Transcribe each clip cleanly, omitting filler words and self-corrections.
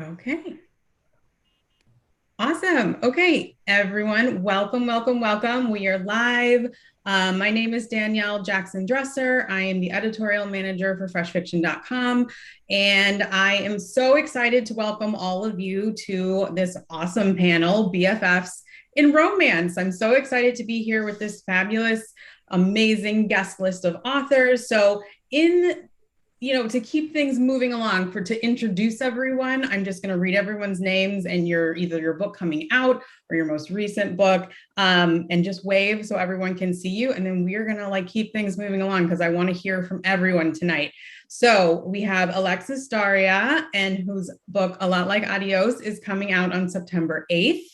Okay. Awesome. Okay, everyone, welcome, welcome, welcome. We are live. My name is Danielle Jackson Dresser. I am the editorial manager for freshfiction.com. And I am so excited to welcome all of you to this awesome panel, BFFs in Romance. I'm so excited to be here with this fabulous, amazing guest list of authors. So, to keep things moving along, to introduce everyone, I'm just going to read everyone's names and either your book coming out or your most recent book, and just wave so everyone can see you. And then we're going to keep things moving along because I want to hear from everyone tonight. So we have Alexis Daria, and whose book, A Lot Like Adios, is coming out on September 8th.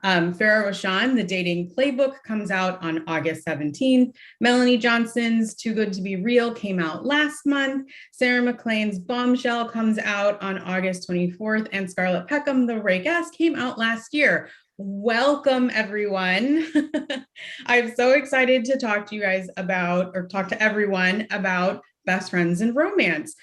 Farah Roshan, The Dating Playbook, comes out on August 17th. Melanie Johnson's Too Good to Be Real came out last month. Sarah McLean's Bombshell comes out on August 24th. And Scarlett Peckham, The Rake-Ass, came out last year. Welcome, everyone. I'm so excited to talk to you guys talk to everyone about Best Friends in Romance.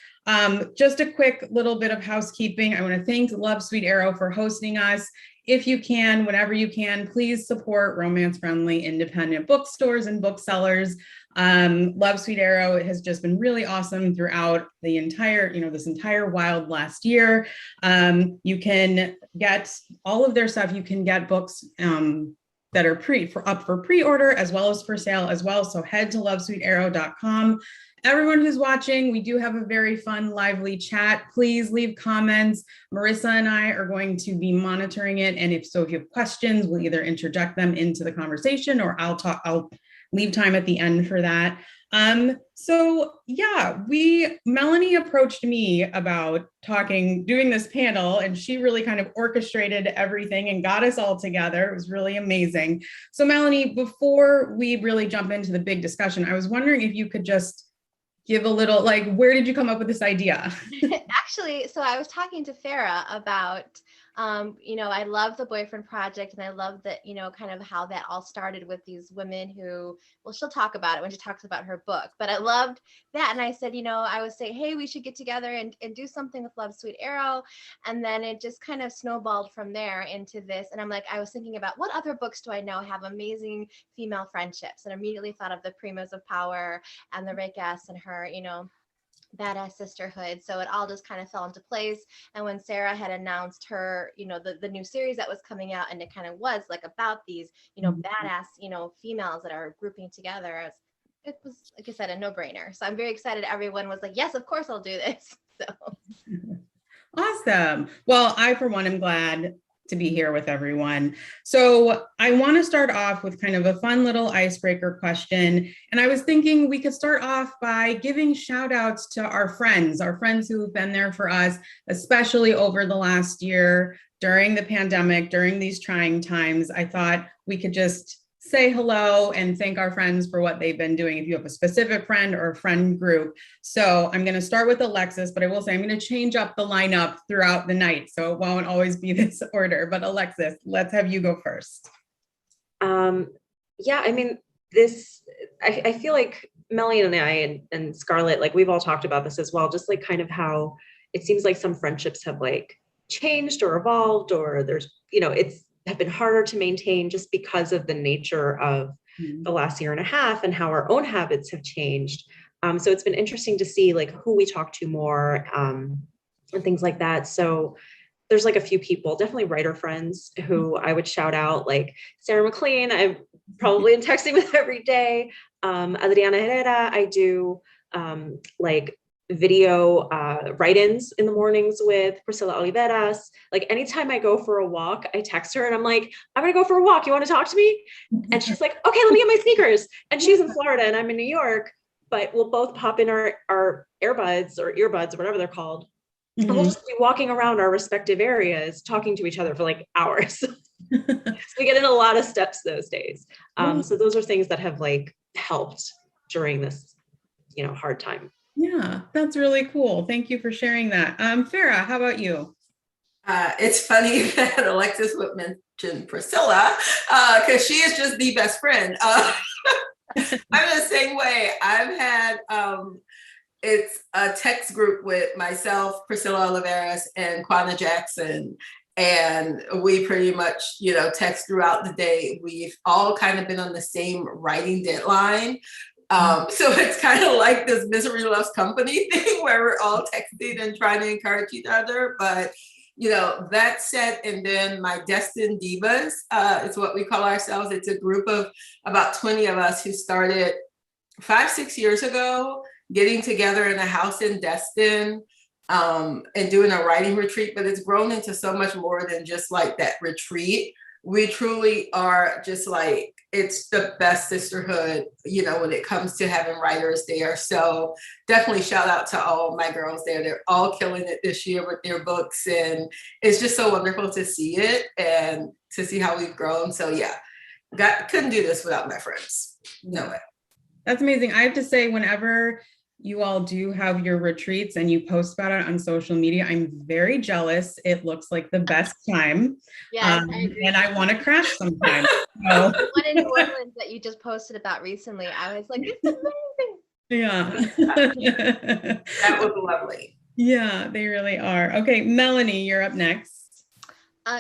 Just a quick little bit of housekeeping. I want to thank Love Sweet Arrow for hosting us. If you can, whenever you can, please support romance-friendly independent bookstores and booksellers. Love Sweet Arrow has just been really awesome throughout the entire, this entire wild last year. You can get all of their stuff. You can get books that are up for pre-order as well as for sale as well. So head to lovesweetarrow.com. Everyone who's watching, we do have a very fun, lively chat. Please leave comments. Marissa and I are going to be monitoring it. And if you have questions, we'll either interject them into the conversation or I'll leave time at the end for that. Melanie approached me about doing this panel, and she really kind of orchestrated everything and got us all together. It was really amazing. So Melanie, before we really jump into the big discussion, I was wondering if you could just give a little, where did you come up with this idea? Actually, so I was talking to Farah about, I love the Boyfriend Project, and I love that, kind of how that all started with these women who, well, she'll talk about it when she talks about her book, but I loved that. And I said, I was saying, hey, we should get together and do something with Love Sweet Arrow. And then it just kind of snowballed from there into this. And I was thinking about what other books do I know have amazing female friendships, and immediately thought of the Primas of Power and the Rake-Ass and her, badass sisterhood. So it all just kind of fell into place. And when Sarah had announced her, the new series that was coming out, and it kind of was about these, badass, females that are grouping together, it was, like I said, a no-brainer. So I'm very excited. Everyone was like, yes, of course I'll do this. So awesome. Well, I, for one, am glad to be here with everyone. So I want to start off with kind of a fun little icebreaker question. And I was thinking we could start off by giving shout outs to our friends who've been there for us, especially over the last year during the pandemic, during these trying times. I thought we could just say hello and thank our friends for what they've been doing if you have a specific friend or a friend group. So I'm going to start with Alexis, but I will say I'm going to change up the lineup throughout the night, so it won't always be this order. But Alexis, let's have you go first. I feel like Melanie and I and Scarlett, we've all talked about this as well, just kind of how it seems like some friendships have changed or evolved, or there's, it's have been harder to maintain just because of the nature of the last year and a half and how our own habits have changed. So it's been interesting to see who we talk to more, and things like that. So there's a few people, definitely writer friends, who I would shout out, like Sarah McLean, I'm probably in texting with every day. Adriana Herrera, I do video write-ins in the mornings with Priscilla Oliveras. Anytime I go for a walk, I text her and I'm like, I'm gonna go for a walk. You want to talk to me? And she's like, okay, let me get my sneakers. And she's in Florida and I'm in New York, but we'll both pop in our earbuds or earbuds, or whatever they're called. And we'll just be walking around our respective areas, talking to each other for hours. So we get in a lot of steps those days. So those are things that have helped during this, hard time. Yeah, that's really cool. Thank you for sharing that. Farah, how about you? It's funny that Alexis would mention Priscilla, because she is just the best friend. I'm the same way. I've had it's a text group with myself, Priscilla Oliveras, and Quana Jackson. And we pretty much, text throughout the day. We've all kind of been on the same writing deadline. So it's kind of like this misery loves company thing where we're all texting and trying to encourage each other. But, that said, and then my Destined Divas is what we call ourselves. It's a group of about 20 of us who started 5-6 years ago, getting together in a house in Destin, and doing a writing retreat, but it's grown into so much more than just like that retreat. We truly are just like, it's the best sisterhood, when it comes to having writers there. So definitely shout out to all my girls there. They're all killing it this year with their books. And it's just so wonderful to see it and to see how we've grown. So yeah, couldn't do this without my friends. No way. That's amazing. I have to say, whenever you all do have your retreats and you post about it on social media, I'm very jealous. It looks like the best time. Yes, I agree. And I want to crash sometime. So. The one in New Orleans that you just posted about recently, I was like, it's amazing. Yeah. That was lovely. Yeah, they really are. Okay, Melanie, you're up next.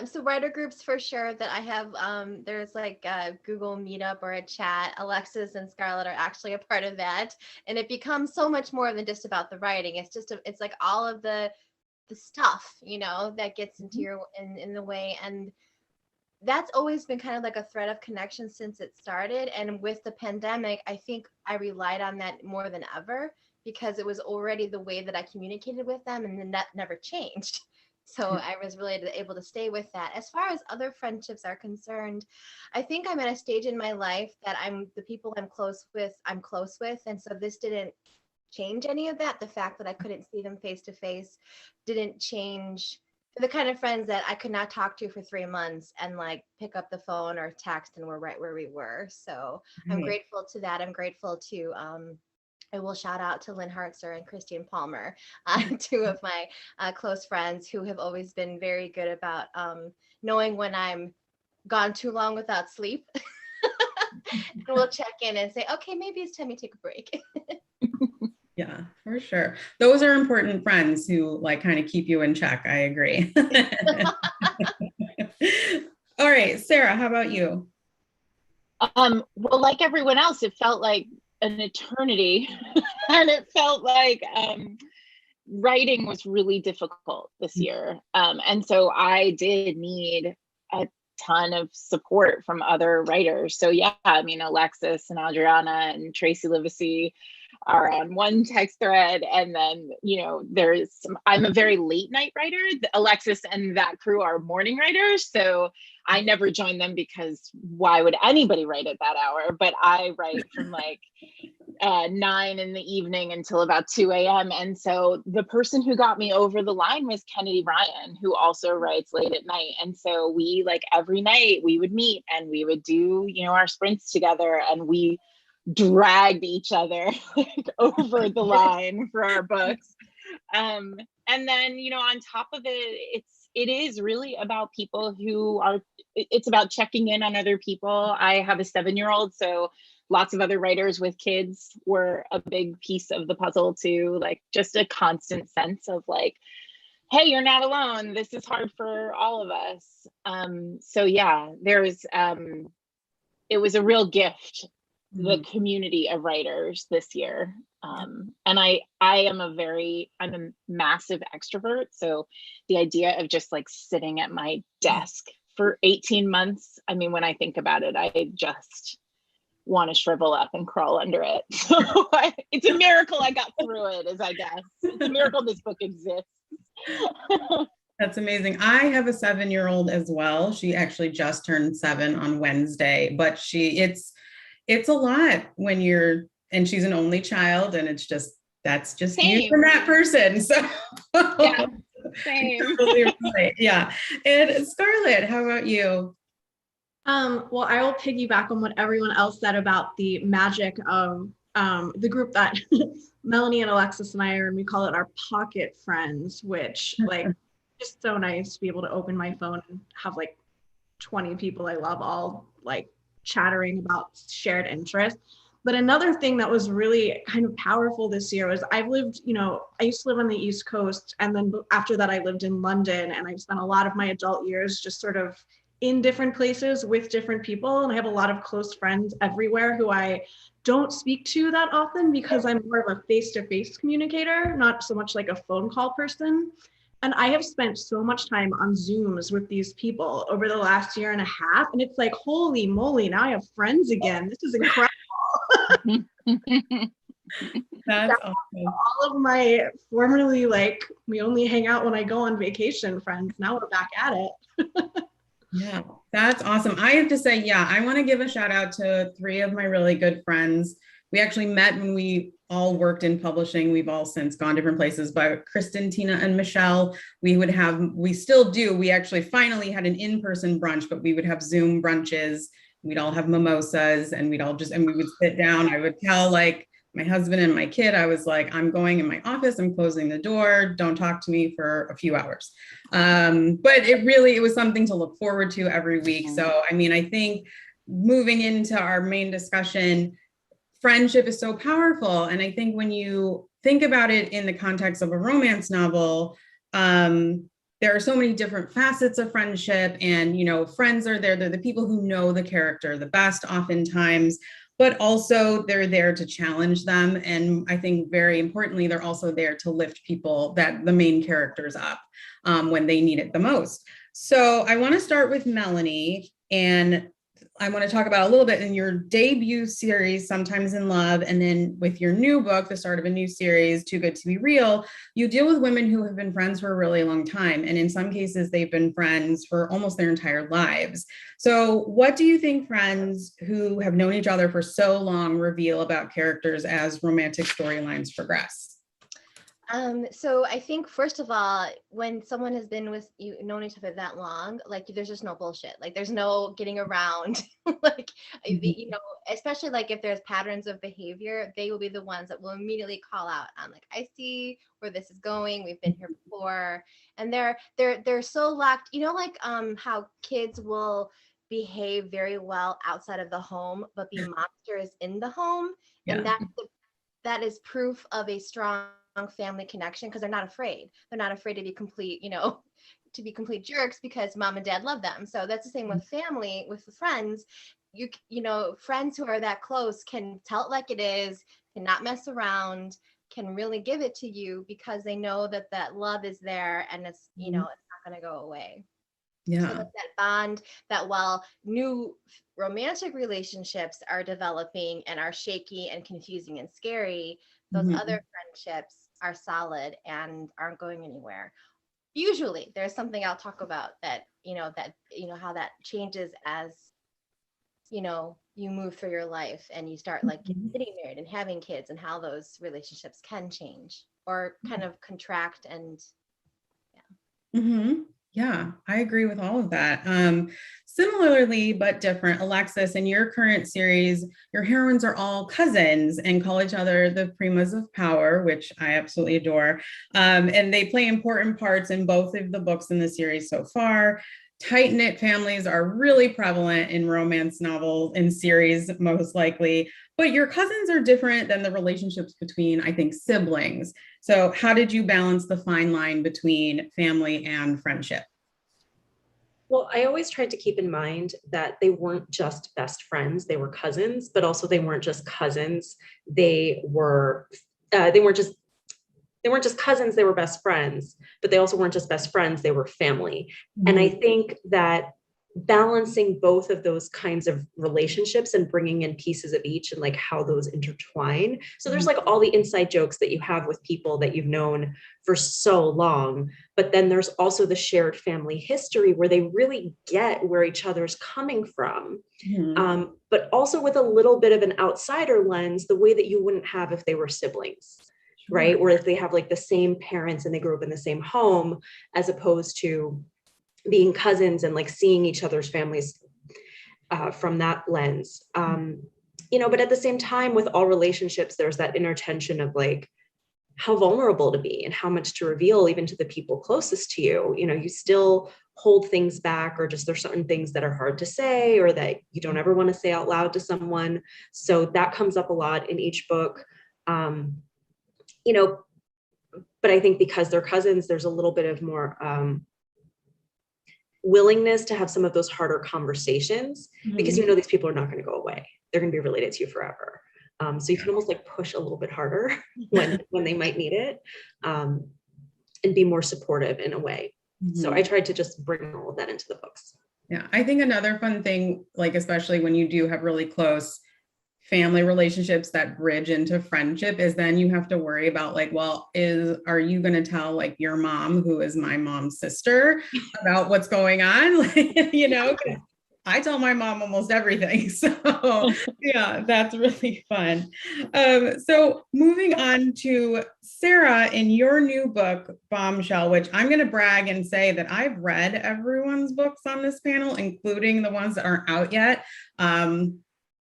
So writer groups for sure that I have, there's like a Google Meetup or a chat. Alexis and Scarlett are actually a part of that. And it becomes so much more than just about the writing. It's just, it's like all of the stuff, that gets into your, in the way. And that's always been kind of like a thread of connection since it started. And with the pandemic, I think I relied on that more than ever because it was already the way that I communicated with them, and then that never changed. So I was really able to stay with that. As far as other friendships are concerned, I think I'm at a stage in my life that the people I'm close with. And so this didn't change any of that. The fact that I couldn't see them face to face didn't change the kind of friends that I could not talk to for 3 months and like pick up the phone or text and we're right where we were. So I'm grateful to that. I'm grateful to, I will shout out to Lynn Hartzer and Christine Palmer, two of my close friends who have always been very good about knowing when I'm gone too long without sleep. And we'll check in and say, okay, maybe it's time to take a break. Yeah, for sure. Those are important friends who like kind of keep you in check. I agree. All right, Sarah, how about you? Well, like everyone else, it felt like an eternity and it felt like writing was really difficult this year, and so I did need a ton of support from other writers. So yeah, I mean, Alexis and Adriana and Tracy Livesey are on one text thread, and then I'm a very late night writer. Alexis and that crew are morning writers, so I never join them because why would anybody write at that hour? But I write from like 9 in the evening until about 2 a.m. And so the person who got me over the line was Kennedy Ryan, who also writes late at night. And so we, like, every night we would meet and we would do, our sprints together, and we dragged each other like over the line for our books. And then, on top of it, it is really about people it's about checking in on other people. I have a 7-year-old, so lots of other writers with kids were a big piece of the puzzle too, like just a constant sense of like, hey, you're not alone. This is hard for all of us. So yeah, it was a real gift, the community of writers this year. And I'm a massive extrovert. So the idea of just like sitting at my desk for 18 months, I mean, when I think about it, I just want to shrivel up and crawl under it. So it's a miracle I got through it, I guess. It's a miracle this book exists. That's amazing. I have a 7-year-old as well. She actually just turned 7 on Wednesday, but it's a lot when and she's an only child, and that's just Same. you from that person. So yeah, same. Right. Yeah. And Scarlett, how about you? Well, I will piggyback on what everyone else said about the magic of the group that Melanie and Alexis and I are, and we call it our pocket friends, which like just so nice to be able to open my phone and have like 20 people I love all like chattering about shared interests. But another thing that was really kind of powerful this year was I've lived, I used to live on the East Coast. And then after that, I lived in London, and I've spent a lot of my adult years just sort of in different places with different people. And I have a lot of close friends everywhere who I don't speak to that often because I'm more of a face-to-face communicator, not so much like a phone call person. And I have spent so much time on Zooms with these people over the last year and a half. And it's like, holy moly, now I have friends again. This is incredible. That's awesome. All of my formerly we only hang out when I go on vacation friends, now we're back at it. Yeah, that's awesome. I have to say, yeah, I want to give a shout out to 3 of my really good friends. We actually met when we all worked in publishing. We've all since gone different places, but Kristen, Tina, and Michelle, we still do. We actually finally had an in-person brunch, but we would have Zoom brunches. We'd all have mimosas, and we would sit down. I would tell my husband and my kid, I was like, I'm going in my office, I'm closing the door, don't talk to me for a few hours. But it was something to look forward to every week. So, I think moving into our main discussion, friendship is so powerful. And I think when you think about it in the context of a romance novel, there are so many different facets of friendship, and, friends are there. They're the people who know the character the best oftentimes, but also they're there to challenge them. And I think very importantly, they're also there to lift the main characters up when they need it the most. So I want to start with Melanie, and I want to talk about a little bit in your debut series, Sometimes in Love, and then with your new book, the start of a new series, Too Good to Be Real, you deal with women who have been friends for a really long time. And in some cases, they've been friends for almost their entire lives. So what do you think friends who have known each other for so long reveal about characters as romantic storylines progress? So I think, first of all, when someone has been with you, known each other that long, there's just no bullshit. There's no getting around. Especially if there's patterns of behavior, they will be the ones that will immediately call out on I see where this is going. We've been here before, and they're so locked. How kids will behave very well outside of the home, but be monsters in the home, and that is proof of a strong family connection, because they're not afraid to be complete to be complete jerks because mom and dad love them. So that's the same with family, with friends. Friends who are that close can tell it like it is, cannot mess around, can really give it to you because they know that love is there, and it's it's not going to go away. So that bond, that while new romantic relationships are developing and are shaky and confusing and scary, those other friendships are solid and aren't going anywhere. Usually there's something I'll talk about that, how that changes as, you move through your life and you start getting married and having kids, and how those relationships can change or kind of contract and Yeah, I agree with all of that. Similarly, but different, Alexis, in your current series, your heroines are all cousins and call each other the primas of power, which I absolutely adore. And they play important parts in both of the books in the series so far. Tight-knit families are really prevalent in romance novels and series, most likely, but your cousins are different than the relationships between, I think, siblings. So how did you balance the fine line between family and friendship? Well, I always tried to keep in mind that they weren't just best friends, they were cousins, but also they weren't just cousins. They weren't just cousins, they were best friends, but they also weren't just best friends, they were family. And I think that balancing both of those kinds of relationships and bringing in pieces of each and how those intertwine. So there's all the inside jokes that you have with people that you've known for so long, but then there's also the shared family history where they really get where each other's coming from. But also with a little bit of an outsider lens, the way that you wouldn't have if they were siblings. Right? Where if they have the same parents and they grew up in the same home, as opposed to being cousins and seeing each other's families from that lens. But at the same time, with all relationships, there's that inner tension of how vulnerable to be and how much to reveal even to the people closest to you. You know, you still hold things back, or just there's certain things that are hard to say or that you don't ever want to say out loud to someone. So that comes up a lot in each book. You know, but I think because they're cousins, there's a little bit of more willingness to have some of those harder conversations, because you know these people are not going to go away. They're going to be related to you forever. So you can almost like push a little bit harder when they might need it, and be more supportive in a way. So I tried to just bring all of that into the books. Yeah, I think another fun thing, like especially when you do have really close family relationships that bridge into friendship, is then you have to worry about like, well, are you going to tell like your mom, who is my mom's sister, about what's going on? Like, you know, I tell my mom almost everything. So yeah, that's really fun. So moving on to Sarah, in your new book, Bombshell, which I'm going to brag and say that I've read everyone's books on this panel, including the ones that aren't out yet.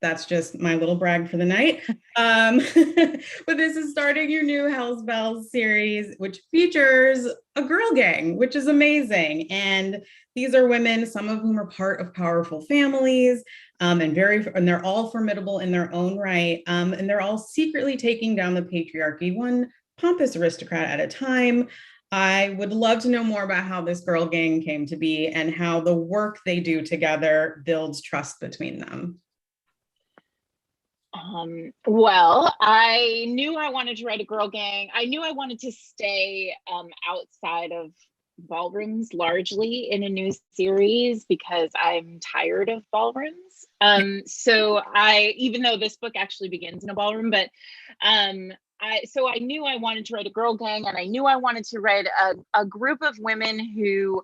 That's just my little brag for the night. But this is starting your new Hell's Bells series, which features a girl gang, which is amazing. And these are women, some of whom are part of powerful families, and they're all formidable in their own right. And they're all secretly taking down the patriarchy, one pompous aristocrat at a time. I would love to know more about how this girl gang came to be and how the work they do together builds trust between them. Well, I knew I wanted to write a girl gang. I knew I wanted to stay outside of ballrooms largely in a new series, because I'm tired of ballrooms. So even though this book actually begins in a ballroom, but I knew I wanted to write a girl gang, and I knew I wanted to write a group of women who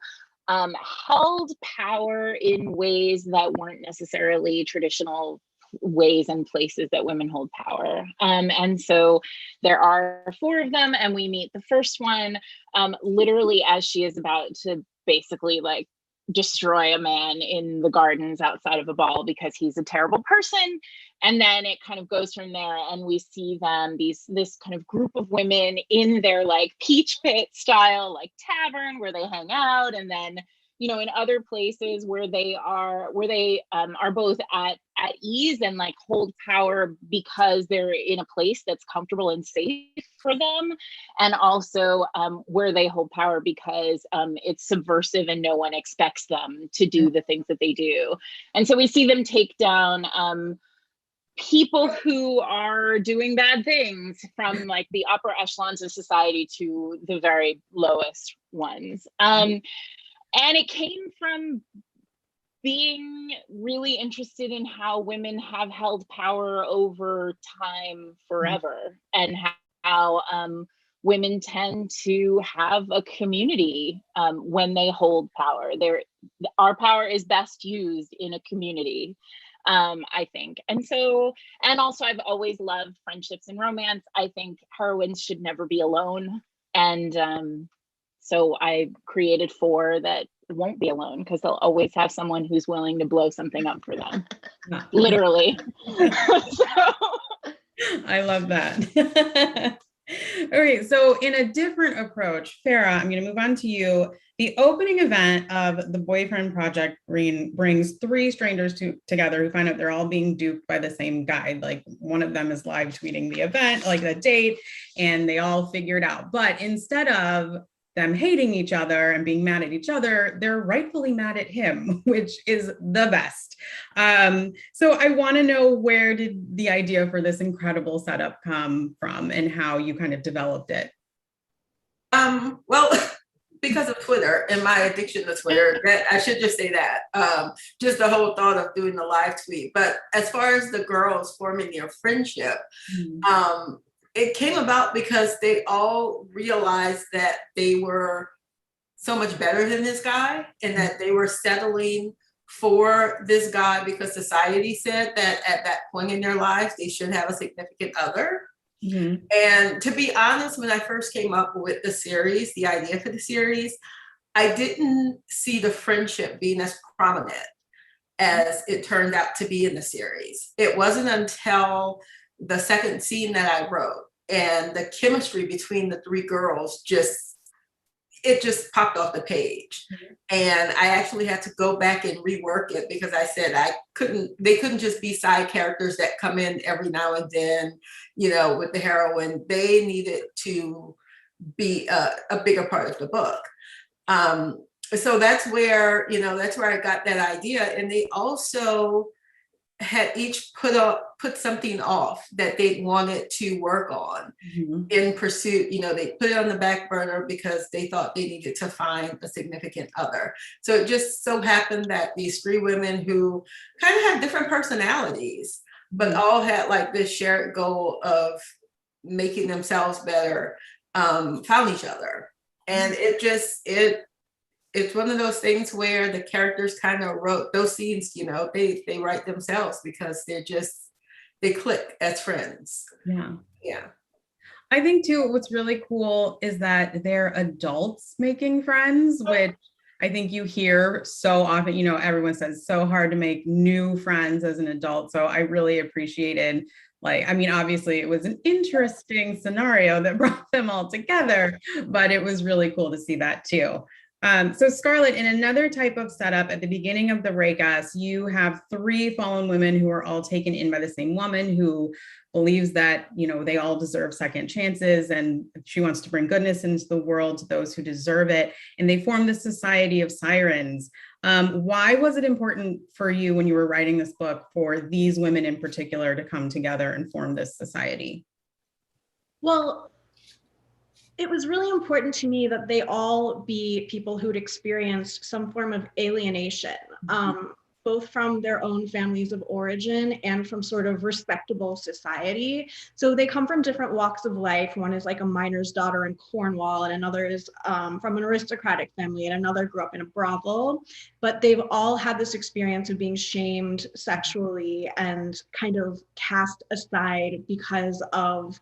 held power in ways that weren't necessarily traditional ways and places that women hold power. And so there are 4 of them, and we meet the first one literally as she is about to basically like destroy a man in the gardens outside of a ball because he's a terrible person. And then it kind of goes from there, and we see them, this kind of group of women in their like peach pit style like tavern where they hang out, and then in other places where they are both at ease and like hold power because they're in a place that's comfortable and safe for them, and also where they hold power because it's subversive and no one expects them to do the things that they do. And so we see them take down people who are doing bad things, from like the upper echelons of society to the very lowest ones. And it came from being really interested in how women have held power over time forever, and how women tend to have a community when they hold power. Our power is best used in a community, I think. And also I've always loved friendships and romance. I think heroines should never be alone. And so I created 4 that won't be alone, because they'll always have someone who's willing to blow something up for them. Literally. I love that. Okay, so in a different approach, Farah, I'm going to move on to you. The opening event of the Boyfriend Project brings 3 strangers together who find out they're all being duped by the same guy. Like, one of them is live tweeting the event, like the date, and they all figure it out. But instead of them hating each other and being mad at each other, they're rightfully mad at him, which is the best. So I want to know, where did the idea for this incredible setup come from, and how you kind of developed it? Well, because of Twitter and my addiction to Twitter, that I should just say that. Just the whole thought of doing the live tweet. But as far as the girls forming their friendship, it came about because they all realized that they were so much better than this guy, and that they were settling for this guy because society said that at that point in their lives, they should have a significant other. And to be honest, when I first came up with the series, the idea for the series, I didn't see the friendship being as prominent as it turned out to be in the series. It wasn't until the second scene that I wrote and the chemistry between the three girls it just popped off the page. And I actually had to go back and rework it because I said they couldn't just be side characters that come in every now and then, with the heroine. They needed to be a bigger part of the book. So that's where I got that idea. And they also had each put something off that they wanted to work on in pursuit. They put it on the back burner because they thought they needed to find a significant other. So it just so happened that these three women who kind of had different personalities, but all had like this shared goal of making themselves better, found each other. And it's one of those things where the characters kind of wrote those scenes, they write themselves because they click as friends. Yeah. I think too, what's really cool is that they're adults making friends, which I think you hear so often. Everyone says so hard to make new friends as an adult. So I really appreciated, obviously it was an interesting scenario that brought them all together, but it was really cool to see that too. So Scarlett, in another type of setup at the beginning of the Raycast, you have three fallen women who are all taken in by the same woman who believes that, they all deserve second chances, and she wants to bring goodness into the world to those who deserve it. And they form the Society of Sirens. Why was it important for you when you were writing this book for these women in particular to come together and form this society? Well, it was really important to me that they all be people who'd experienced some form of alienation, both from their own families of origin and from sort of respectable society. So they come from different walks of life. One is like a miner's daughter in Cornwall, and another is from an aristocratic family, and another grew up in a brothel. But they've all had this experience of being shamed sexually and kind of cast aside because of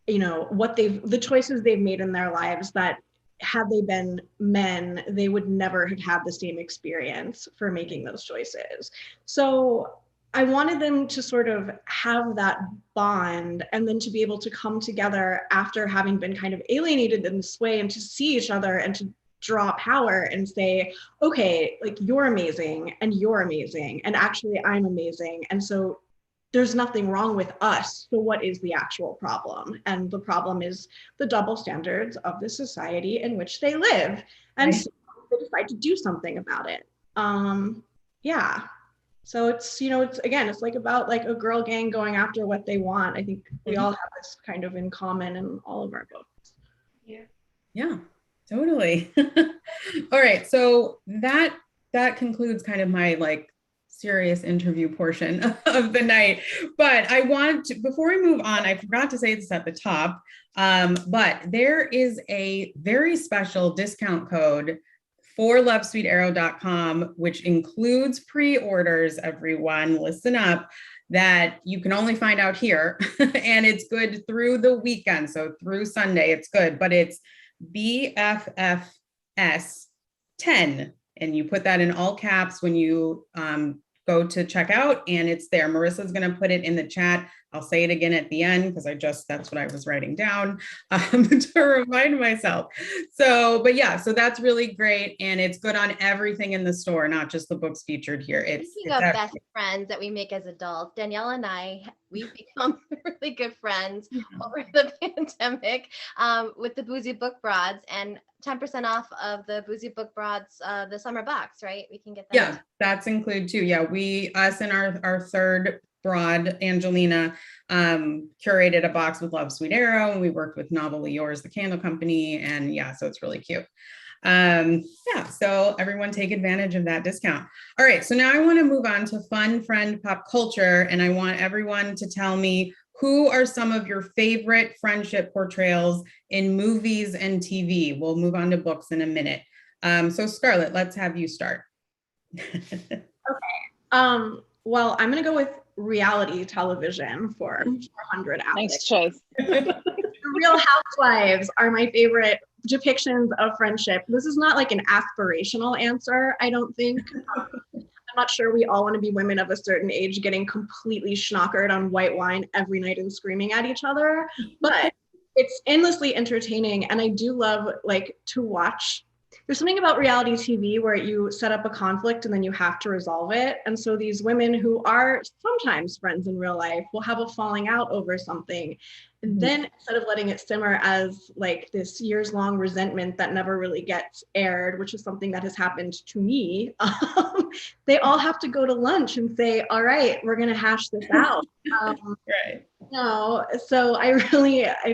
the choices they've made in their lives, that had they been men, they would never have had the same experience for making those choices. So I wanted them to sort of have that bond, and then to be able to come together after having been kind of alienated in this way, and to see each other and to draw power and say, okay, like you're amazing and actually I'm amazing. And so there's nothing wrong with us. So what is the actual problem? And the problem is the double standards of the society in which they live. And so they decide to do something about it. Yeah. So it's like about like a girl gang going after what they want. I think we all have this kind of in common in all of our books. Yeah, totally. All right. So that concludes kind of my serious interview portion of the night. But I want to, before we move on, I forgot to say this at the top, but there is a very special discount code for lovesweetarrow.com, which includes pre-orders, everyone, listen up, that you can only find out here. And it's good through the weekend. So through Sunday, it's good, but it's BFFS 10. And you put that in all caps when you go to check out, and it's there. Marissa's going to put it in the chat. I'll say it again at the end because that's what I was writing down to remind myself. So that's really great. And it's good on everything in the store, not just the books featured here. Speaking of best friends that we make as adults, Danielle and we've become really good friends over the pandemic with the Boozy Book Broads, and 10% off of the Boozy Book Broads, the summer box, right? We can get that. Yeah, that's included too. Yeah, us and our third broad, Angelina, curated a box with Love Sweet Arrow, and we worked with Novelly Yours, the candle company, and so it's really cute. So everyone take advantage of that discount. All right, so now I want to move on to fun friend pop culture, and I want everyone to tell me who are some of your favorite friendship portrayals in movies and TV. We'll move on to books in a minute. So Scarlett, let's have you start. Okay. Well, I'm going to go with reality television for 400 hours. Nice choice. Real Housewives are my favorite depictions of friendship. This is not like an aspirational answer, I don't think. I'm not sure we all want to be women of a certain age getting completely schnockered on white wine every night and screaming at each other. But it's endlessly entertaining. And I do love like to watch. There's something about reality TV where you set up a conflict and then you have to resolve it. And so these women who are sometimes friends in real life will have a falling out over something. And then instead of letting it simmer as like this years-long resentment that never really gets aired, which is something that has happened to me, they all have to go to lunch and say, all right, we're going to hash this out. Right. No, so I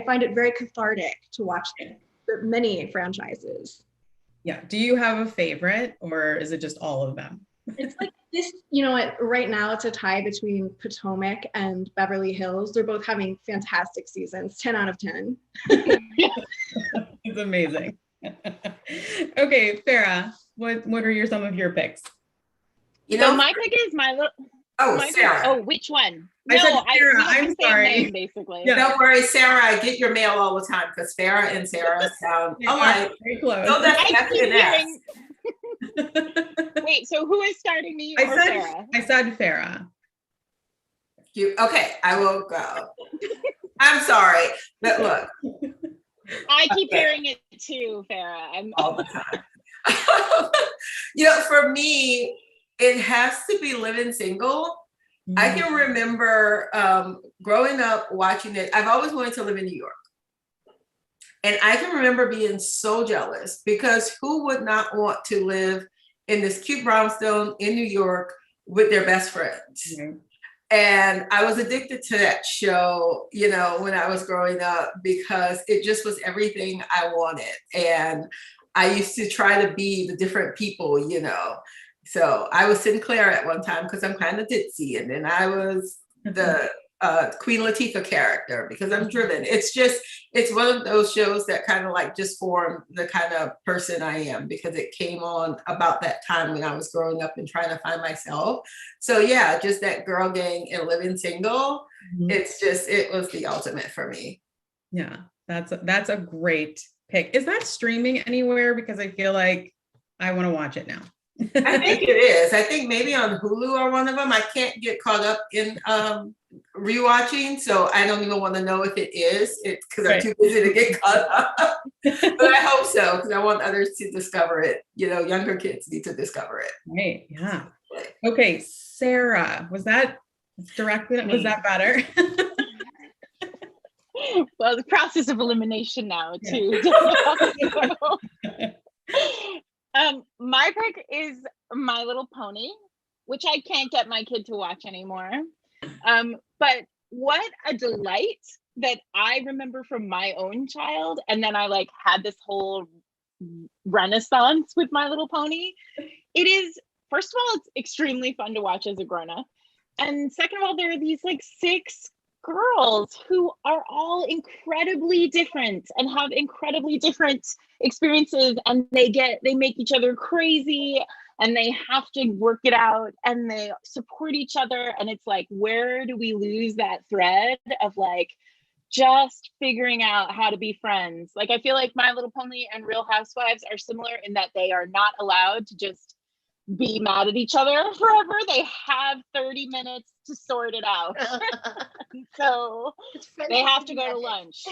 find it very cathartic to watch the many franchises. Yeah. Do you have a favorite, or is it just all of them? It's like this, you know, right now it's a tie between Potomac and Beverly Hills. They're both having fantastic seasons, 10 out of 10. It's amazing. Okay, Farah, what are some of your picks? You know, So my pick is my little. Sarah. Oh, which one? I said Farah, we have I'm the same sorry. name, basically. Yeah. Don't worry, Sarah. I get your mail all the time because Farah and Sarah sound alike. Very close. So that's I F keep and S. hearing. Wait, so who is starting me or Sarah? I said Farah. Okay, I will go. I'm sorry, but look. I keep Okay. hearing it too, Farah. All the time. For me, it has to be Living Single. I can remember growing up watching it. I've always wanted to live in New York. And I can remember being so jealous because who would not want to live in this cute brownstone in New York with their best friends? Mm-hmm. And I was addicted to that show, when I was growing up because it just was everything I wanted. And I used to try to be the different people, So I was Sinclair at one time because I'm kind of ditzy. And then I was the Queen Latifah character because I'm driven. It's one of those shows that kind of like just formed the kind of person I am because it came on about that time when I was growing up and trying to find myself. So yeah, just that girl gang and Living Single. Mm-hmm. It was the ultimate for me. Yeah, that's a great pick. Is that streaming anywhere? Because I feel like I want to watch it now. I think it is. I think maybe on Hulu or one of them. I can't get caught up in rewatching, so I don't even want to know if it is. It's because I'm too busy to get caught up. But I hope so because I want others to discover it. Younger kids need to discover it. Right. Yeah. Okay, Sarah, was that directed? Was that better? Well, the process of elimination now too. My pick is My Little Pony, which I can't get my kid to watch anymore. But what a delight that I remember from my own child. And then I had this whole renaissance with My Little Pony. It is, first of all, it's extremely fun to watch as a grown-up. And second of all, there are these 6 girls who are all incredibly different and have incredibly different experiences, and they make each other crazy and they have to work it out and they support each other. And it's where do we lose that thread of just figuring out how to be friends? I feel like My Little Pony and Real Housewives are similar in that they are not allowed to just be mad at each other forever. They have 30 minutes to sort it out. So they have to go to lunch.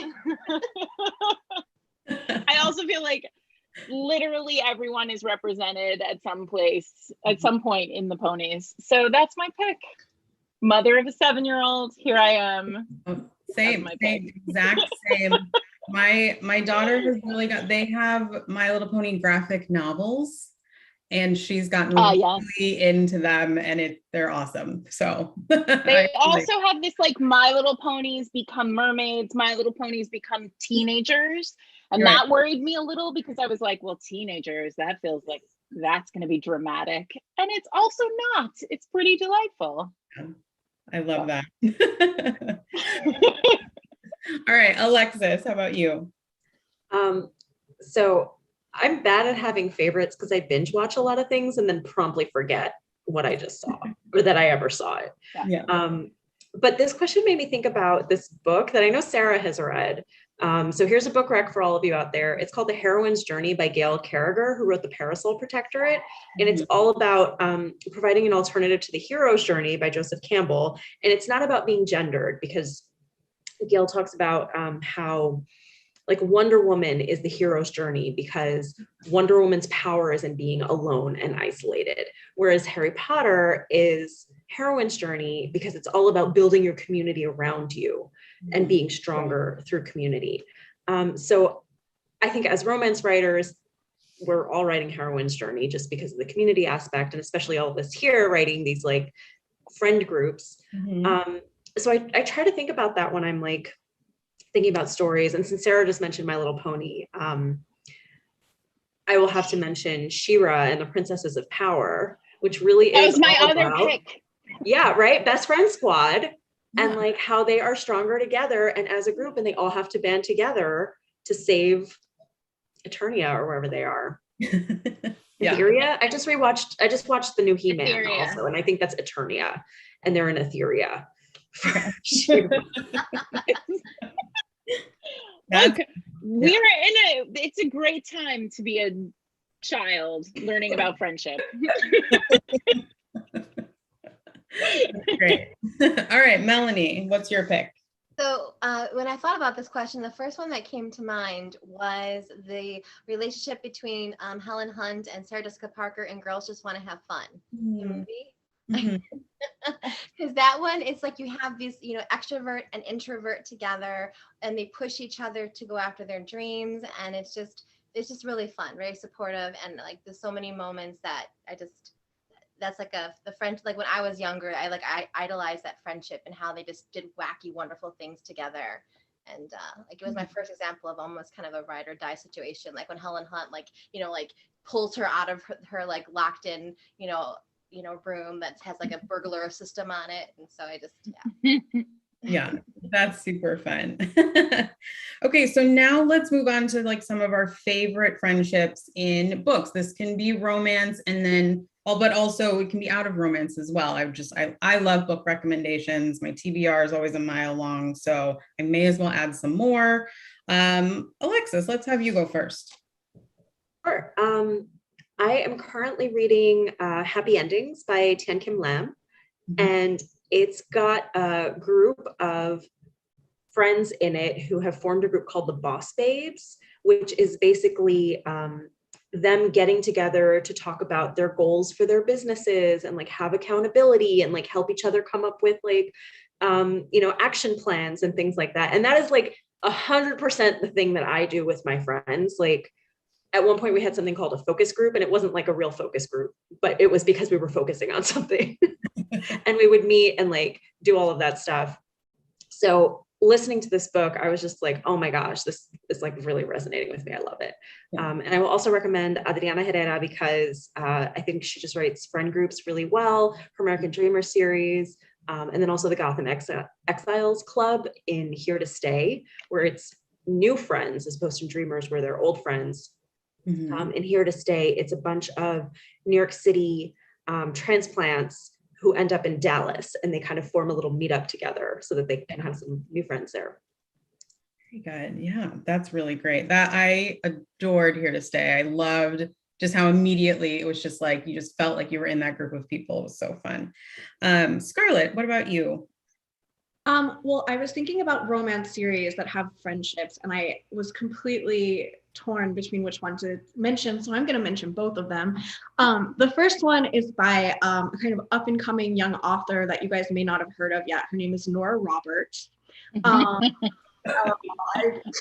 I also feel like literally everyone is represented at some point in the ponies. So that's my pick. Mother of a 7-year-old, here I am. Same, exact same. My daughter has really they have My Little Pony graphic novels. And she's gotten really into them, and they're awesome. So they also have this My Little Ponies become mermaids, My Little Ponies become teenagers, and that worried me a little because I was well, teenagers, that feels like that's going to be dramatic, and it's also not. It's pretty delightful. I love that. All right, Alexis, how about you? So I'm bad at having favorites because I binge watch a lot of things and then promptly forget what I just saw or that I ever saw it. Yeah. But this question made me think about this book that I know Sarah has read. So here's a book rec for all of you out there. It's called The Heroine's Journey by Gail Carriger, who wrote The Parasol Protectorate. And it's all about providing an alternative to The Hero's Journey by Joseph Campbell. And it's not about being gendered because Gail talks about how like Wonder Woman is the hero's journey because Wonder Woman's power is in being alone and isolated, whereas Harry Potter is heroine's journey because it's all about building your community around you and being stronger through community. So I think as romance writers, we're all writing heroine's journey just because of the community aspect, and especially all of us here writing these like friend groups. So I try to think about that when I'm like thinking about stories. And since Sarah just mentioned My Little Pony, I will have to mention She-Ra and the Princesses of Power, which really That is was my all other about, pick. yeah, right, best friend squad, Yeah. and like how they are stronger together and as a group, and they all have to band together to save Eternia or wherever they are. Yeah. Etheria. I just watched the new He-Man Etheria. also, and I think that's Eternia, and they're in Etheria. Look, it's a great time to be a child learning about friendship. Great. All right, Melanie, what's your pick? So when I thought about this question, the first one that came to mind was the relationship between Helen Hunt and Sarah Jessica Parker and Girls Just Want to Have Fun. The movie. Because that one, it's like you have these, you know, extrovert and introvert together, and they push each other to go after their dreams, and it's just really fun, very supportive, and like there's so many moments that that's like the friend, like when I was younger, I idolized that friendship and how they just did wacky, wonderful things together. And like it was my first example of almost kind of a ride or die situation, like when Helen Hunt, like, you know, like pulls her out of her like locked in, you know, room that has like a burglar system on it. And so I just, Yeah, that's super fun. Okay, so now let's move on to like some of our favorite friendships in books. This can be romance, and then but also it can be out of romance as well. I love book recommendations. My TBR is always a mile long, so I may as well add some more. Alexis, let's have you go first. Sure. I am currently reading Happy Endings by Tian Kim Lam, and it's got a group of friends in it who have formed a group called the Boss Babes, which is basically them getting together to talk about their goals for their businesses and like have accountability and like help each other come up with like, you know, action plans and things like that. And that is like 100% the thing that I do with my friends. Like at one point we had something called a focus group, and it wasn't like a real focus group, but it was because we were focusing on something. And we would meet and like do all of that stuff. So listening to this book, I was just like, oh my gosh, this is like really resonating with me. I love it. And I will also recommend Adriana Herrera because I think she just writes friend groups really well. Her American Dreamer series, and then also the Gotham Exiles Club in Here to Stay, where it's new friends as opposed to dreamers where they're old friends. In Here to Stay, it's a bunch of New York City transplants who end up in Dallas, and they kind of form a little meetup together so that they can have some new friends there. Very good. Yeah, that's really great. That I adored Here to Stay. I loved just how immediately it was just like, you just felt like you were in that group of people. It was so fun. Scarlett, what about you? Well, I was thinking about romance series that have friendships, and I was completely torn between which one to mention, so I'm going to mention both of them. The first one is by a kind of up and coming young author that you guys may not have heard of yet. Her name is Nora Roberts. I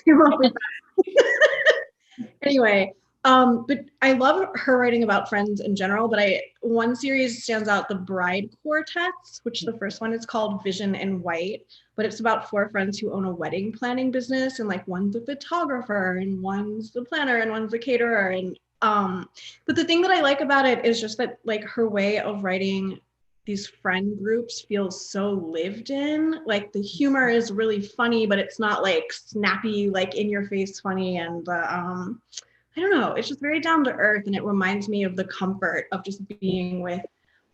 came up with that. Anyway, but I love her writing about friends in general, but one series stands out, The Bride Quartets, which the first one is called Vision in White, but it's about 4 friends who own a wedding planning business, and like one's a photographer and one's the planner and one's the caterer. And but the thing that I like about it is just that like her way of writing these friend groups feels so lived in. Like the humor is really funny, but it's not like snappy, like in your face funny. And I don't know, it's just very down to earth, and it reminds me of the comfort of just being with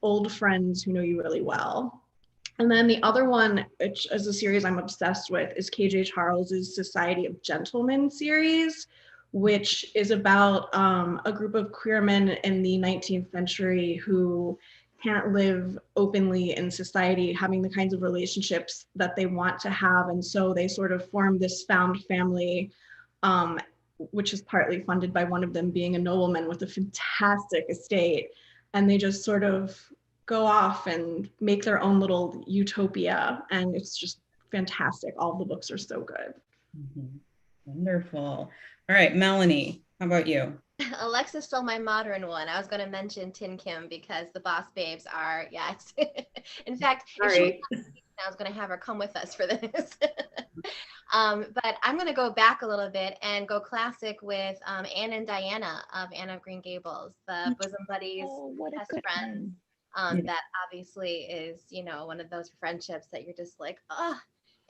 old friends who know you really well. And then the other one, which is a series I'm obsessed with, is KJ Charles's Society of Gentlemen series, which is about a group of queer men in the 19th century who can't live openly in society, having the kinds of relationships that they want to have. And so they sort of form this found family, which is partly funded by one of them being a nobleman with a fantastic estate. And they just sort of go off and make their own little utopia. And it's just fantastic. All the books are so good. Mm-hmm. Wonderful. All right, Melanie, how about you? Alexis stole my modern one. I was going to mention Tin Kim because the Boss Babes are, yes. In fact, if she was I was going to have her come with us for this. But I'm going to go back a little bit and go classic with Anne and Diana of Anne of Green Gables, the bosom buddies, best friends. That obviously is, you know, one of those friendships that you're just like, oh.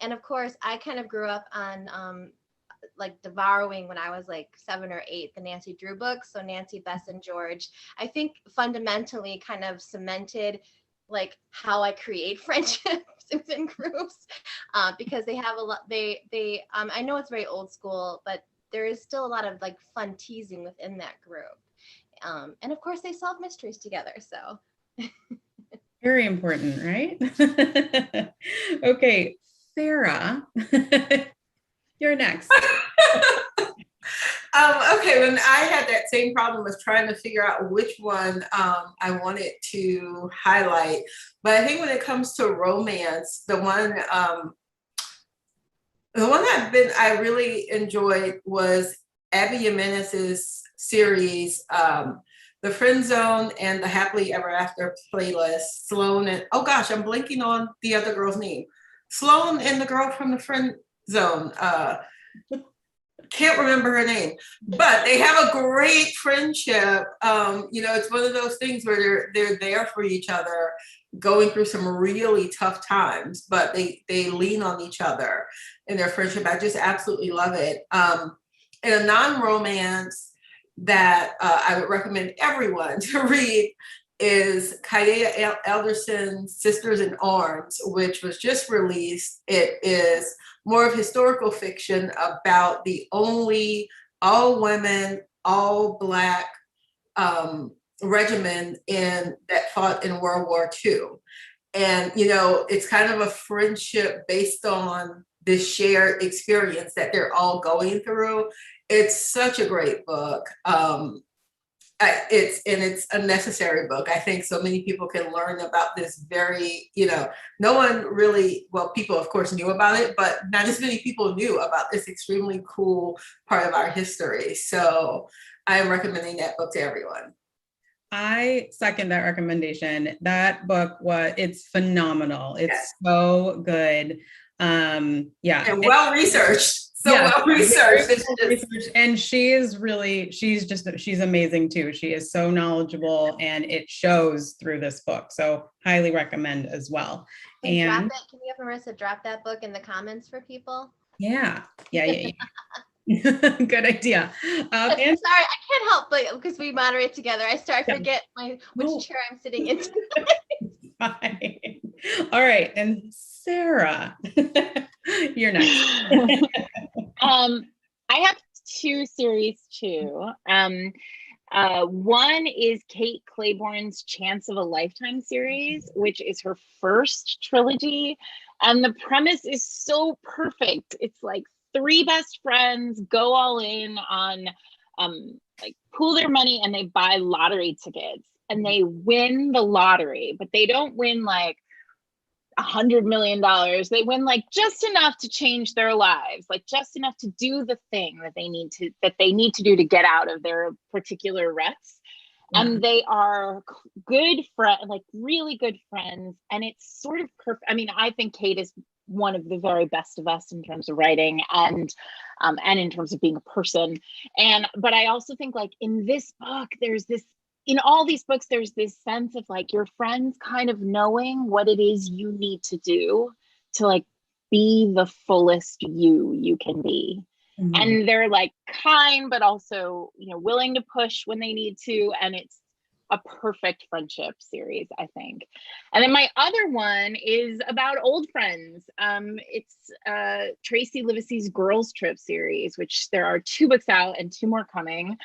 And of course, I kind of grew up on like devouring when I was like 7 or 8, the Nancy Drew books. So Nancy, Bess, and George, I think fundamentally kind of cemented like how I create friendships within groups, because they have a lot, I know it's very old school, but there is still a lot of like fun teasing within that group. And of course they solve mysteries together. So very important, right? Okay, Sarah, you're next. Okay, when I had that same problem with trying to figure out which one I wanted to highlight, but I think when it comes to romance, the one that I really enjoyed was Abby Jimenez's series, The Friend Zone and the Happily Ever After playlist. Sloan and, oh gosh, I'm blanking on the other girl's name. Sloan and the girl from the Friend Zone. Can't remember her name, but they have a great friendship. You know, it's one of those things where they're there for each other, going through some really tough times, but they lean on each other in their friendship. I just absolutely love it. In a non-romance that I would recommend everyone to read is Kaya Elderson's Sisters in Arms, which was just released. It is more of historical fiction about the only all-women, all-Black regiment that fought in World War II. And, you know, it's kind of a friendship based on this shared experience that they're all going through. It's such a great book. It's a necessary book. I think so many people can learn about this very, you know, no one really, well, people of course knew about it, but not as many people knew about this extremely cool part of our history. So I am recommending that book to everyone. I second that recommendation. That book it's phenomenal. It's so good. Yeah. And well researched. Well researched. And she's amazing too. She is so knowledgeable and it shows through this book. So highly recommend as well. And can you have Marissa drop that book in the comments for people? Yeah. Good idea. And sorry, I can't help but because we moderate together. I forget which chair I'm sitting in. Fine. All right. And Sarah, you're next. I have 2 series too. One is Kate Claiborne's Chance of a Lifetime series, which is her first trilogy. And the premise is so perfect. It's like 3 best friends go all in on like pool their money and they buy lottery tickets and they win the lottery, but they don't win like $100 million. They win like just enough to change their lives, like just enough to do the thing that they need to do to get out of their particular ruts. Yeah. And they are good friends, like really good friends. And it's sort of perfect. I mean, I think Kate is one of the very best of us in terms of writing and in terms of being a person. But I also think like in this book, in all these books, there's this sense of like your friends kind of knowing what it is you need to do to like be the fullest you can be. Mm-hmm. And they're like kind, but also, you know, willing to push when they need to. And it's a perfect friendship series, I think. And then my other one is about old friends. It's Tracy Livesey's Girls Trip series, which there are 2 books out and 2 more coming.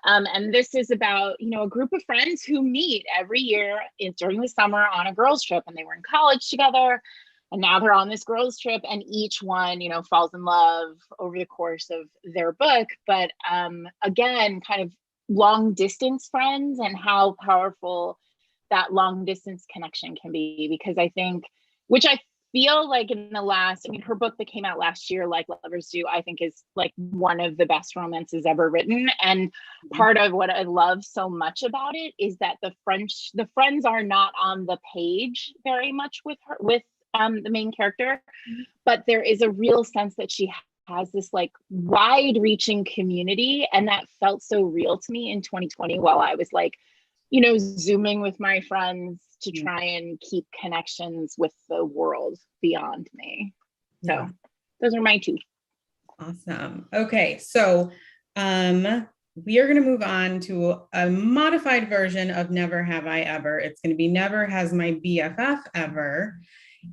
And this is about, a group of friends who meet every year during the summer on a girls' trip, and they were in college together. And now they're on this girls' trip, and each one, falls in love over the course of their book. But again, kind of long distance friends, and how powerful that long distance connection can be. Because I think, which I feel like in the last, her book that came out last year, Like Lovers Do, I think is like one of the best romances ever written. And part of what I love so much about it is that the friends are not on the page very much with the main character, but there is a real sense that she has this like wide reaching community. And that felt so real to me in 2020 while I was like, Zooming with my friends to try and keep connections with the world beyond me. So those are my two. Awesome. Okay. So we are going to move on to a modified version of Never Have I Ever. It's going to be Never Has My BFF Ever.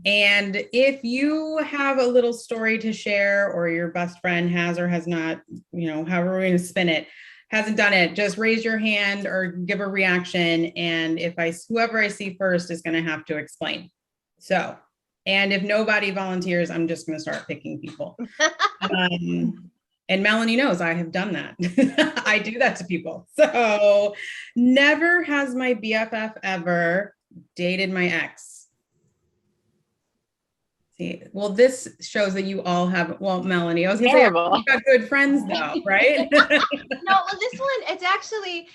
And if you have a little story to share, or your best friend has or has not, however we're going to spin it, hasn't done it, just raise your hand or give a reaction. And whoever I see first is going to have to explain. So, and if nobody volunteers, I'm just going to start picking people. And Melanie knows I have done that. I do that to people. So, never has my BFF ever dated my ex. See, well, this shows that you all have, Melanie, I was going to say, you've got good friends though, right? No, well, this one, it's actually,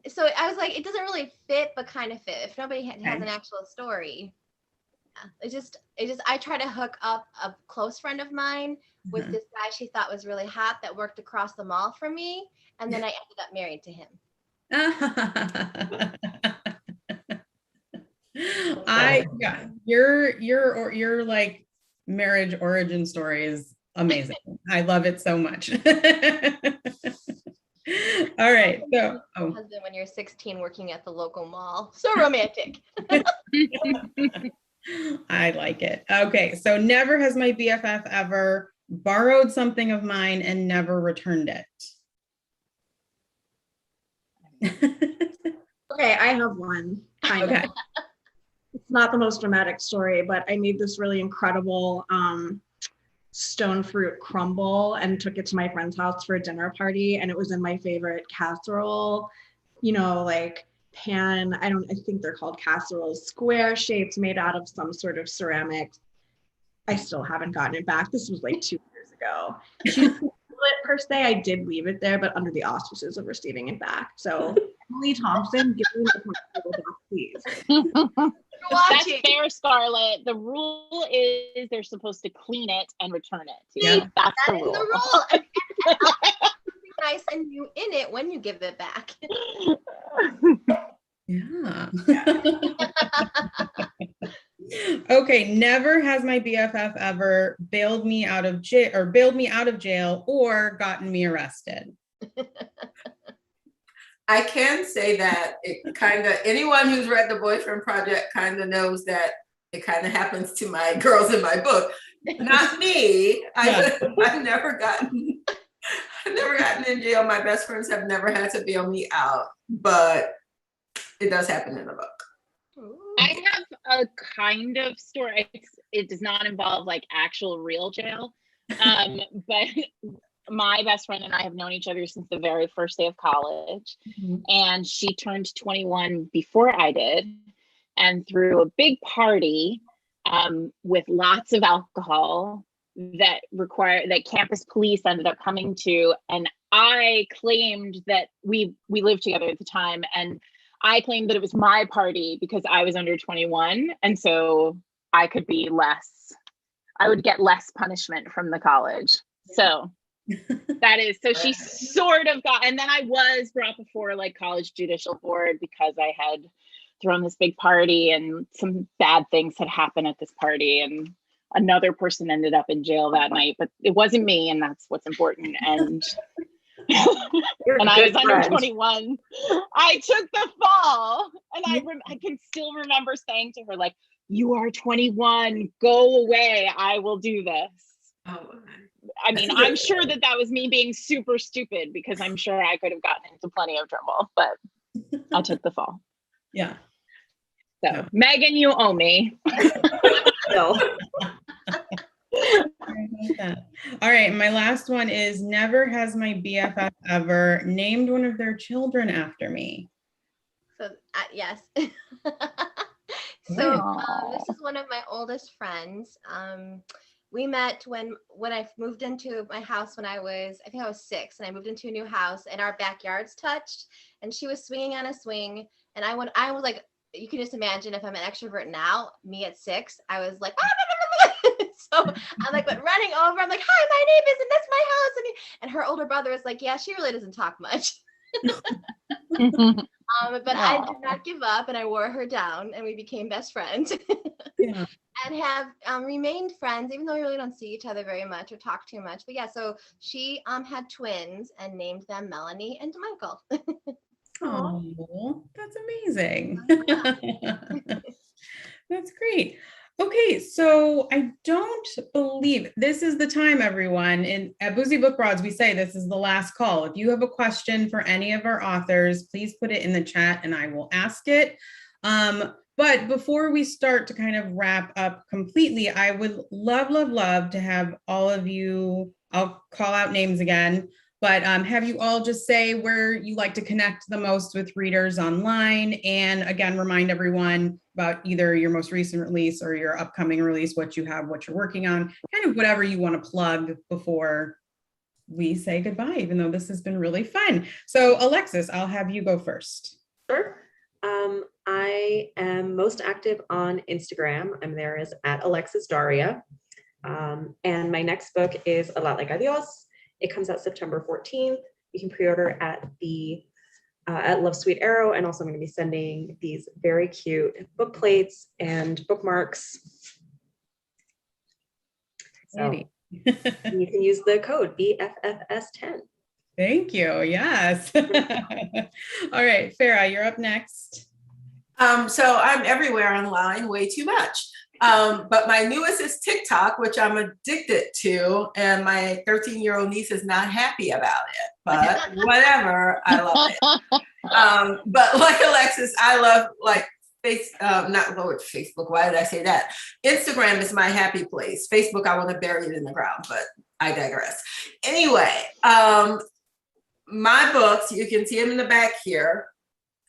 so I was like, it doesn't really fit, but kind of fit. If nobody has an actual story. It just, I try to hook up a close friend of mine with this guy she thought was really hot that worked across the mall from me. And then I ended up married to him. Your like marriage origin story is amazing. I love it so much. All right. So, husband when you're 16 working at the local mall. So romantic. I like it. Okay. So never has my BFF ever borrowed something of mine and never returned it. Okay, I have one. Okay. It's not the most dramatic story, but I made this really incredible stone fruit crumble and took it to my friend's house for a dinner party. And it was in my favorite casserole, like pan. I think they're called casseroles, square shapes made out of some sort of ceramic. I still haven't gotten it back. This was like 2 years ago. She didn't steal it per se. I did leave it there, but under the auspices of receiving it back. So Emily Thompson, give me the portfolio back, please. That's fair, Scarlett. The rule is they're supposed to clean it and return it. Yeah, that's the rule. The rule. And nice and you in it when you give it back. Yeah. Okay, never has my BFF ever bailed me out of jail or gotten me arrested. I can say that it kind of, anyone who's read The Boyfriend Project kind of knows that it kind of happens to my girls in my book. Not me. I've never gotten in jail. My best friends have never had to bail me out, but it does happen in the book. I have a kind of story. It does not involve like actual real jail, but my best friend and I have known each other since the very first day of college. And she turned 21 before I did. And threw a big party with lots of alcohol that campus police ended up coming to. And I claimed that we lived together at the time. And I claimed that it was my party because I was under 21. And so I would get less punishment from the college. So she sort of got, and then I was brought before like college judicial board because I had thrown this big party and some bad things had happened at this party and another person ended up in jail that night, but it wasn't me, and that's what's important. And and I was under 21. I took the fall, and I can still remember saying to her, like, "You are 21. Go away. I will do this." I mean, I'm sure that that was me being super stupid, because I'm sure I could have gotten into plenty of trouble, but I took the fall. Yeah. So Yeah. Megan, you owe me. No. All right, my last one is, never has my BFF ever named one of their children after me. So yes. So Aw. this is one of my oldest friends. We met when I moved into my house when I think I was 6, and I moved into a new house, and our backyards touched, and she was swinging on a swing, and I was like, you can just imagine, if I'm an extrovert now, me at 6, I was like, so I'm like, but running over, I'm like, hi, my name is, and that's my house, and her older brother is like, yeah, she really doesn't talk much. But I did not give up, and I wore her down, and we became best friends. Yeah. And have remained friends, even though we really don't see each other very much or talk too much. But yeah, so she had twins and named them Melanie and Michael. Oh, that's amazing. That's great. Okay, so I don't believe this is the time, everyone. At Boozy Book Broads, we say this is the last call. If you have a question for any of our authors, please put it in the chat and I will ask it. But before we start to kind of wrap up completely, I would love to have all of you, I'll call out names again, but have you all just say where you like to connect the most with readers online. And again, remind everyone about either your most recent release or your upcoming release, what you have, what you're working on, kind of whatever you want to plug before we say goodbye, even though this has been really fun. So Alexis, I'll have you go first. Sure. I am most active on Instagram. I'm there as at Alexis Daria. And my next book is A Lot Like Adios. It comes out September 14th. You can pre-order at Love Sweet Arrow. And also I'm going to be sending these very cute book plates and bookmarks. So you can use the code BFFS10. Thank you. Yes. All right, Farah, you're up next. So I'm everywhere online, way too much. But my newest is TikTok, which I'm addicted to, and my 13-year-old niece is not happy about it, but whatever, I love it. But like Alexis, I love not Facebook. Why did I say that? Instagram is my happy place. Facebook, I want to bury it in the ground, but I digress. Anyway, my books, you can see them in the back here.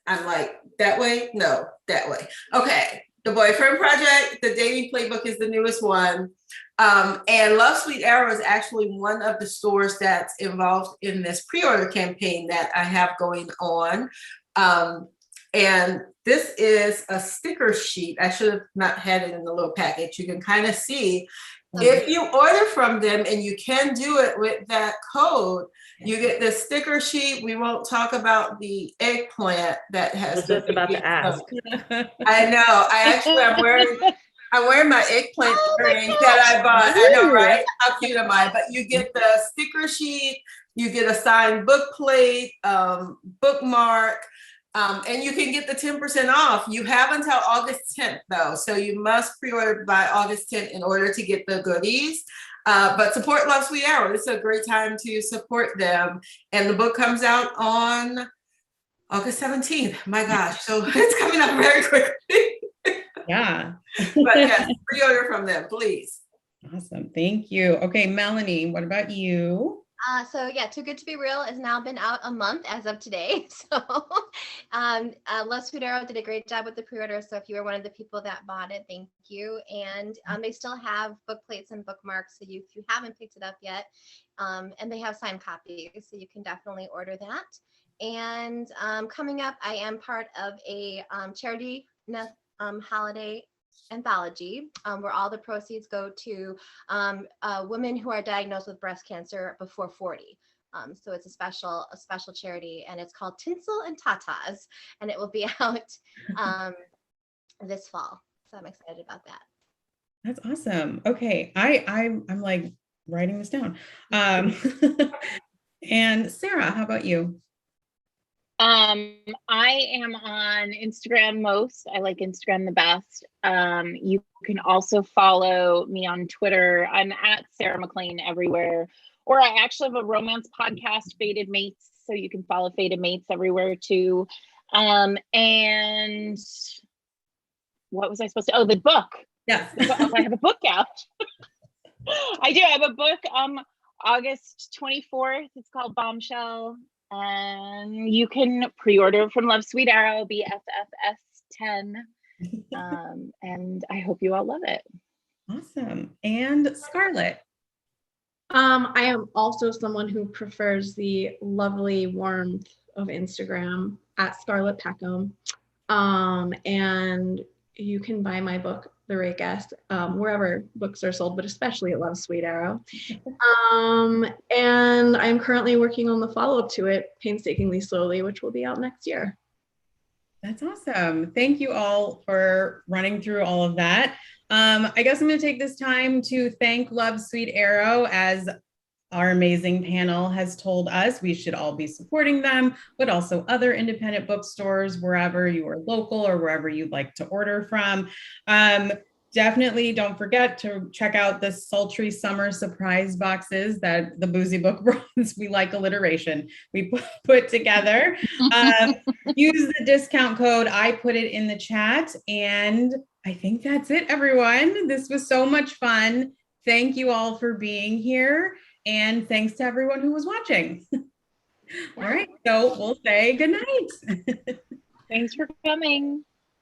I'm like, that way? No, that way. Okay. The Boyfriend Project, the Dating Playbook is the newest one. And Love Sweet Arrow is actually one of the stores that's involved in this pre-order campaign that I have going on. And this is a sticker sheet. I should have not had it in the little package. You can kind of see. If you order from them, and you can do it with that code, you get the sticker sheet. We won't talk about the eggplant that has. I was just about to ask. I know. I'm wearing my eggplant earrings that I bought. I know, right? How cute am I? But you get the sticker sheet, you get a signed book plate, bookmark. And you can get the 10% off. You have until August 10th, though. So you must pre-order by August 10th in order to get the goodies. But support Love Sweet Arrow. It's a great time to support them. And the book comes out on August 17th. My gosh. So it's coming up very quickly. Yeah. But yes, pre-order from them, please. Awesome. Thank you. Okay, Melanie, what about you? So yeah, Too Good to Be Real has now been out a month as of today. So Love Sweet Arrow did a great job with the pre-order. So if you were one of the people that bought it, thank you. And they still have book plates and bookmarks. So if you haven't picked it up yet, and they have signed copies, so you can definitely order that. And coming up, I am part of a charity holiday anthology where all the proceeds go to women who are diagnosed with breast cancer before 40. So it's a special charity, and it's called Tinsel and Tatas, and it will be out this fall. So I'm excited about that. That's awesome. Okay, I'm like writing this down. And Sarah, how about you? I am on Instagram most. I like Instagram the best. You can also follow me on Twitter. I'm at Sarah McLean everywhere. Or I actually have a romance podcast, Fated Mates. So you can follow Fated Mates everywhere too. And what was I supposed to? Oh, the book. Yes. I have a book out. I do. I have a book August 24th. It's called Bombshell. And you can pre-order from Love Sweet Arrow, BFFS10. And I hope you all love it. Awesome. And Scarlett. I am also someone who prefers the lovely warmth of Instagram at Scarlett Peckham. And you can buy my book, The Right Guest, wherever books are sold, but especially at Love Sweet Arrow. And I'm currently working on the follow-up to it, Painstakingly Slowly, which will be out next year. That's awesome. Thank you all for running through all of that. I guess I'm going to take this time to thank Love Sweet Arrow. As our amazing panel has told us, we should all be supporting them, but also other independent bookstores, wherever you are local or wherever you'd like to order from. Definitely don't forget to check out the sultry summer surprise boxes that the Boozy Book Bros, we like alliteration, we put together. Use the discount code. I put it in the chat. And I think that's it, everyone. This was so much fun. Thank you all for being here. And thanks to everyone who was watching. All right, so we'll say good night. Thanks for coming.